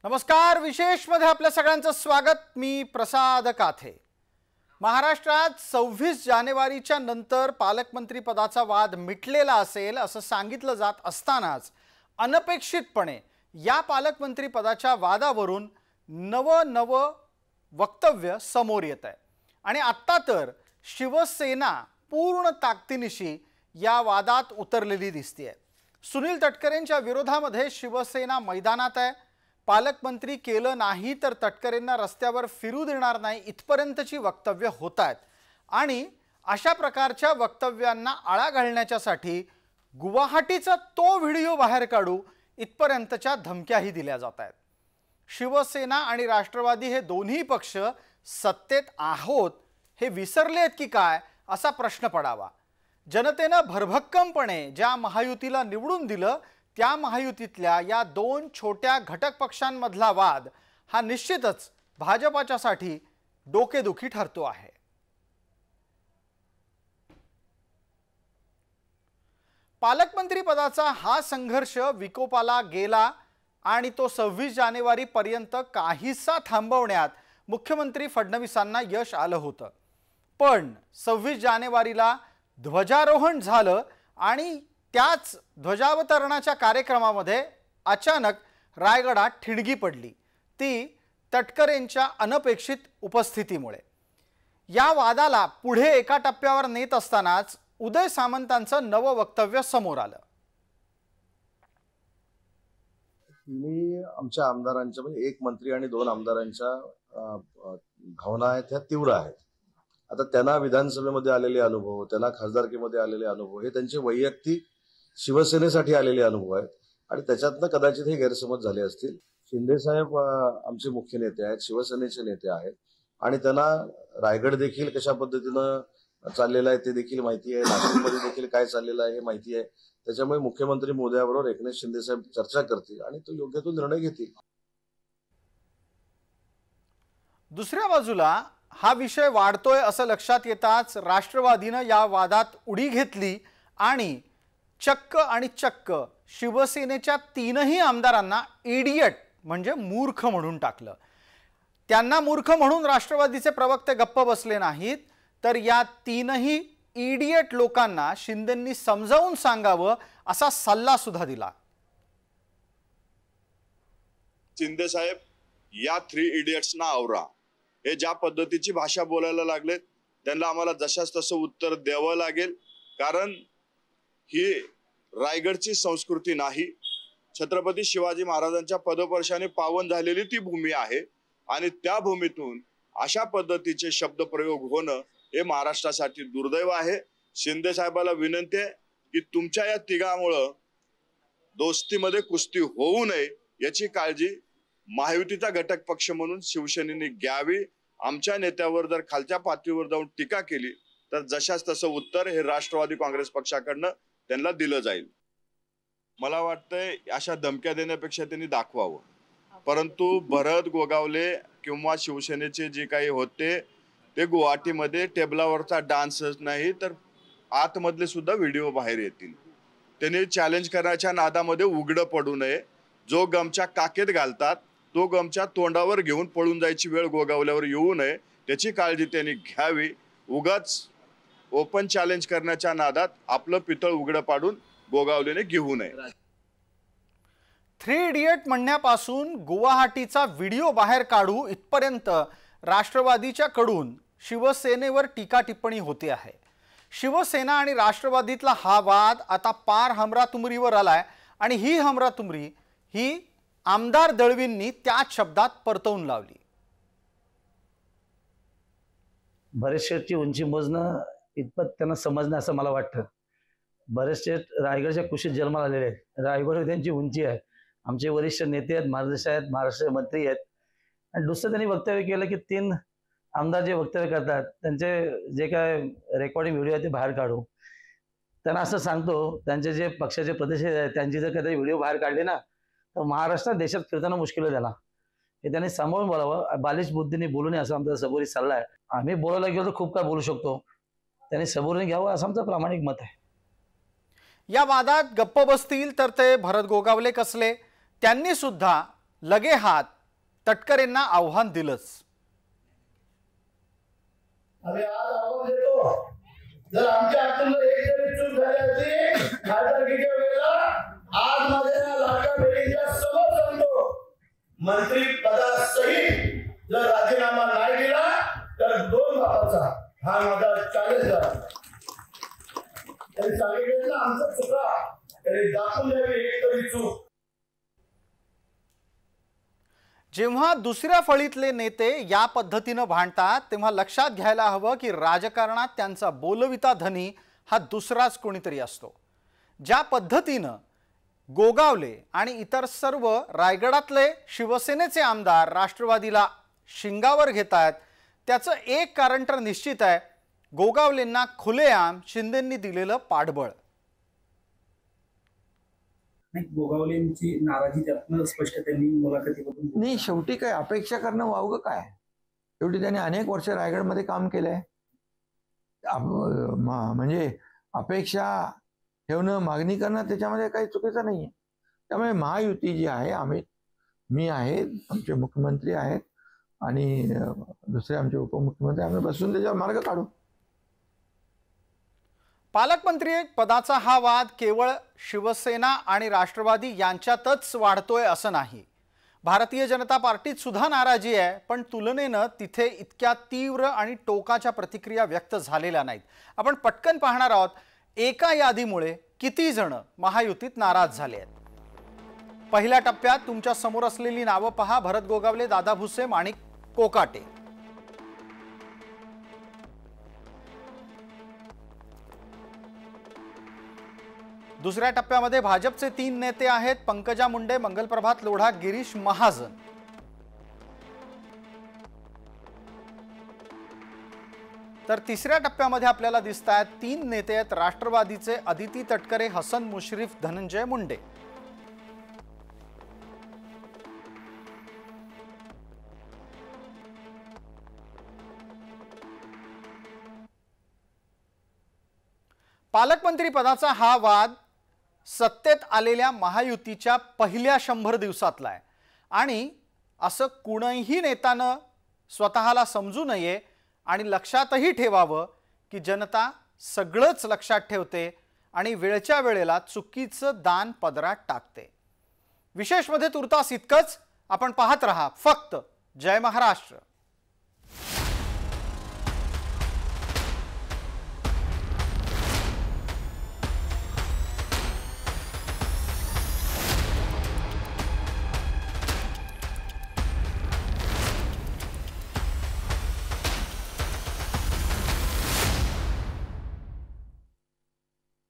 नमस्कार, विशेष मध्ये आपल्या सगळ्यांचं स्वागत। मी प्रसाद काथे। महाराष्ट्रात 26 जानेवारीच्या नंतर पालकमंत्री पदाचा वाद मिटलेला असेल असं सांगितलं जात असतानाच अनपेक्षितपणे या पालकमंत्री पदाच्या वादावरून नव वक्तव्य समोर येत आहे आणि आता तर शिवसेना पूर्ण ताकदीनिशी या वादात उतरलेली दिसते। सुनील तटकरेंच्या विरोधामध्ये शिवसेना मैदानात आहे। पालकमंत्री केलं नाही तर तटकरेंना रस्त्यावर फिरू देणार नाही इथपर्यंतची वक्तव्य होत आहेत आणि अशा प्रकारच्या वक्तव्यांना आळा घालण्यासाठी गुवाहाटीचा तो व्हिडिओ बाहेर काढू इथपर्यंतच्या धमक्याही दिल्या जात आहेत। शिवसेना आणि राष्ट्रवादी हे दोन्ही पक्ष सत्तेत आहोत हे विसरलेत की काय असा प्रश्न पडावा। जनतेने भरभक्कमपणे ज्या महायुतीला निवडून दिलं त्या महायुतीतल्या या दोन छोट्या घटक पक्षांमधला वाद हा निश्चितच भाजपाच्यासाठी डोकेदुखी ठरतो आहे। पालकमंत्री पदाचा हा संघर्ष विकोपाला गेला आणि तो 26 जानेवारी पर्यंत काहीसा थांबवण्यात मुख्यमंत्री फडणवीसांना यश आलं होतं। पण 26 जानेवारीला ध्वजारोहण झालं आणि त्याच ध्वजावतरणाच्या कार्यक्रमामध्ये अचानक रायगडात ठिणगी पडली, ती तटकरेंच्या अनपेक्षित उपस्थितीमुळे। या वादाला पुढे एका टप्प्यावर नेत असतानाच उदय सामंतांचं नवं वक्तव्य समोर आलं। मी आमच्या आमदारांच्या म्हणजे एक मंत्री आणि दोन आमदारांच्या भावना आहेत त्या तीव्र आहेत। आता त्यांना विधानसभेमध्ये आलेले अनुभव, त्यांना खासदारकीमध्ये आलेले अनुभव हे त्यांचे वैयक्तिक शिवसेनेसाठी आलेले अनुभव आहेत आणि त्याच्यातनं कदाचित हे गैरसमज झाले असतील। शिंदे साहेब आमचे मुख्य नेते आहेत, शिवसेनेचे नेते आहेत आणि त्यांना रायगड देखील कशा पद्धतीनं चाललेला आहे ते देखील माहिती आहे, नाशिकमध्ये देखील काय चाललेलं आहे हे माहिती आहे। त्याच्यामुळे मुख्यमंत्री महोदयाबरोबर एकनाथ शिंदे साहेब चर्चा करतील आणि तो योग्य तो निर्णय घेतील। दुसऱ्या बाजूला हा विषय वाढतोय असं लक्षात येताच राष्ट्रवादीनं या वादात उडी घेतली आणि चक्क शिवसेनेच्या तीनही आमदारांना इडियट म्हणजे मूर्ख म्हणून टाकलं। त्यांना मूर्ख म्हणून राष्ट्रवादीचे प्रवक्ते गप्प बसले नाहीत, तर या तीनही इडियट लोकांना शिंदेंनी समजावून सांगावं असा सल्ला सुद्धा दिला। शिंदे साहेब, या 3 इडियट्सना आवरा। हे ज्या पद्धतीची भाषा बोलायला लागले त्यांना आम्हाला जशास तसं उत्तर द्यावं लागेल, कारण ही रायगडची संस्कृती नाही। छत्रपती शिवाजी महाराजांच्या पदस्पर्शाने पावन झालेली ती भूमी आहे आणि त्या भूमीतून अशा पद्धतीचे शब्दप्रयोग होणं हे महाराष्ट्रासाठी दुर्दैव आहे। शिंदे साहेबाला विनंती आहे की तुमच्या या तिघामुळं दोस्तीमध्ये कुस्ती होऊ नये याची काळजी महायुतीचा घटक पक्ष म्हणून शिवसेनेने घ्यावी। आमच्या नेत्यावर जर खालच्या पातळीवर जाऊन टीका केली तर जशास तसं उत्तर हे राष्ट्रवादी काँग्रेस पक्षाकडनं त्यांना दिलं जाईल। मला वाटतंय अशा धमक्या देण्यापेक्षा त्यांनी दाखवावं, परंतु भरत गोगावले किंवा शिवसेनेचे जे काही होते ते गुवाहाटीमध्ये टेबलावरचा डान्सच नाही तर आतमधले सुद्धा व्हिडिओ बाहेर येतील। त्यांनी चॅलेंज करण्याच्या नादामध्ये उघडं पडू नये। जो गमच्या काकेत घालतात तो गमच्या तोंडावर घेऊन पळून जायची वेळ गोगावल्यावर येऊ नये त्याची काळजी त्यांनी घ्यावी। उगाच ओपन चॅलेंज करण्याच्या नादात आपलं पितळ उघडं पाडून गोगावलेने घेऊ नये। 3 इडियट म्हणण्यापासून गुवाहाटीचा व्हिडिओ बाहेर काढू इथपर्यंत राष्ट्रवादीच्या कडून शिवसेनेवर टीका टिप्पणी होते आहे। शिवसेना आणि राष्ट्रवादीतला हा वाद आता पार हमरातुमरीवर आलाय आणि ही हमरातुमरी ही आमदार दळवींनी त्याच शब्दात परतवून लावली। बरेचशेची उंची मोजणं इतपत त्यांना समजणं असं मला वाटतं। बरेचसे रायगडच्या कुशीत जन्माला आलेले आहेत, रायगडवर त्यांची उंची आहे। आमचे वरिष्ठ नेते आहेत, मार्गदर्शक आहेत, महाराष्ट्र मंत्री आहेत आणि दुसरं त्यांनी वक्तव्य केलं की 3 आमदार जे वक्तव्य करतात त्यांचे जे काय रेकॉर्डिंग व्हिडिओ आहे ते बाहेर काढू। त्यांना असं सांगतो, त्यांचे जे पक्षाचे प्रदेश आहेत त्यांची जर कधी व्हिडिओ बाहेर काढले ना तर महाराष्ट्रात देशात फिरताना मुश्किल आहे त्यांना। हे त्यांनी सांभाळून बोलावं, बालिश बुद्धीने बोलू नये असं आमचा सबुरी सल्ला आहे। आम्ही बोलायला गेलो तर खूप काय बोलू शकतो, त्यांनी सबुरीने घ्यावं असं आमचं प्रामाणिक मत आहे। या वादात गप्प बसतील तर ते भरत गोगावले कसले, त्यांनी सुद्धा लगेहात तटकरेंना आव्हान दिलंच. आम्ही आज आव्हान देतो, जर आमच्या हातून एक जरी चूक झाली असती खासदारकीच्या वेळेला आज माझ्या लाडक्या बहिणीच्या समोर सांगतो, मंत्री पदासहित जर राजीनामा नाही दिला तर 2 बापाचा हा माझा चॅलेंज आहे. त्यांनी सांगितलं ना आमचं चुका तरी दाखवून द्यावी एक तरी चूक. जेव्हा दुसऱ्या फळीतले नेते या पद्धतीनं भांडतात तेव्हा लक्षात घ्यायला हवं की राजकारणात त्यांचा बोलविता धनी हा दुसराच कोणीतरी असतो. ज्या पद्धतीनं गोगावले आणि इतर सर्व रायगडातले शिवसेनेचे आमदार राष्ट्रवादीला शिंगावर घेत आहेत त्याचं एक कारण तर निश्चित आहे, गोगावलेंना खुलेआम शिंदेंनी दिलेलं पाठबळ. गोगावलेंची नाराजी त्यातनं स्पष्ट त्यांनी मुलाखतीमधून नाही. शेवटी काय अपेक्षा करणं वावगं काय. शेवटी त्याने अनेक वर्ष रायगडमध्ये काम केलंय. म्हणजे अपेक्षा ठेवणं, मागणी करणं त्याच्यामध्ये काही चुकीचं नाहीये. त्यामुळे महायुती जी आहे, मी आहे, आमचे मुख्यमंत्री आहेत आणि दुसरे आमचे उपमुख्यमंत्री, आम्ही बसून त्याच्यावर मार्ग काढू. पालकमंत्री पदाचा हा वाद केवळ शिवसेना आणि राष्ट्रवादी यांच्यातच वाढतोय असं नाही. भारतीय जनता पार्टीत सुद्धा नाराजी आहे, पण तुलनेनं तिथे इतक्या तीव्र आणि टोकाच्या प्रतिक्रिया व्यक्त झालेल्या नाहीत. आपण पटकन पाहणार आहोत एका यादीमुळे किती जण महायुतीत नाराज झाले आहेत. पहिल्या टप्प्यात तुमच्या समोर असलेली नावं पहा. भरत गोगावले, दादा भुसे, माणिक कोकाटे. दुसऱ्या टप्प्यामध्ये भाजपचे 3 नेते आहेत, पंकजा मुंडे, मंगलप्रभात लोढा, गिरीश महाजन. तर तिसऱ्या टप्प्यामध्ये आपल्याला दिसत आहेत 3 नेते आहेत, राष्ट्रवादीचे अदिती तटकरे, हसन मुश्रीफ, धनंजय मुंडे. पालकमंत्री पदाचा हा वाद सत्तेत आलेल्या महायुतीच्या पहिल्या 100 दिवसातला आहे आणि असं कुणीही नेत्यानं स्वतःला समजू नये आणि लक्षातही ठेवावं की जनता सगळंच लक्षात ठेवते आणि वेळच्या वेळेला चुकीचं दान पदरात टाकते. विशेषमध्ये तुर्तास इतकंच. आपण पाहत रहा फक्त जय महाराष्ट्र.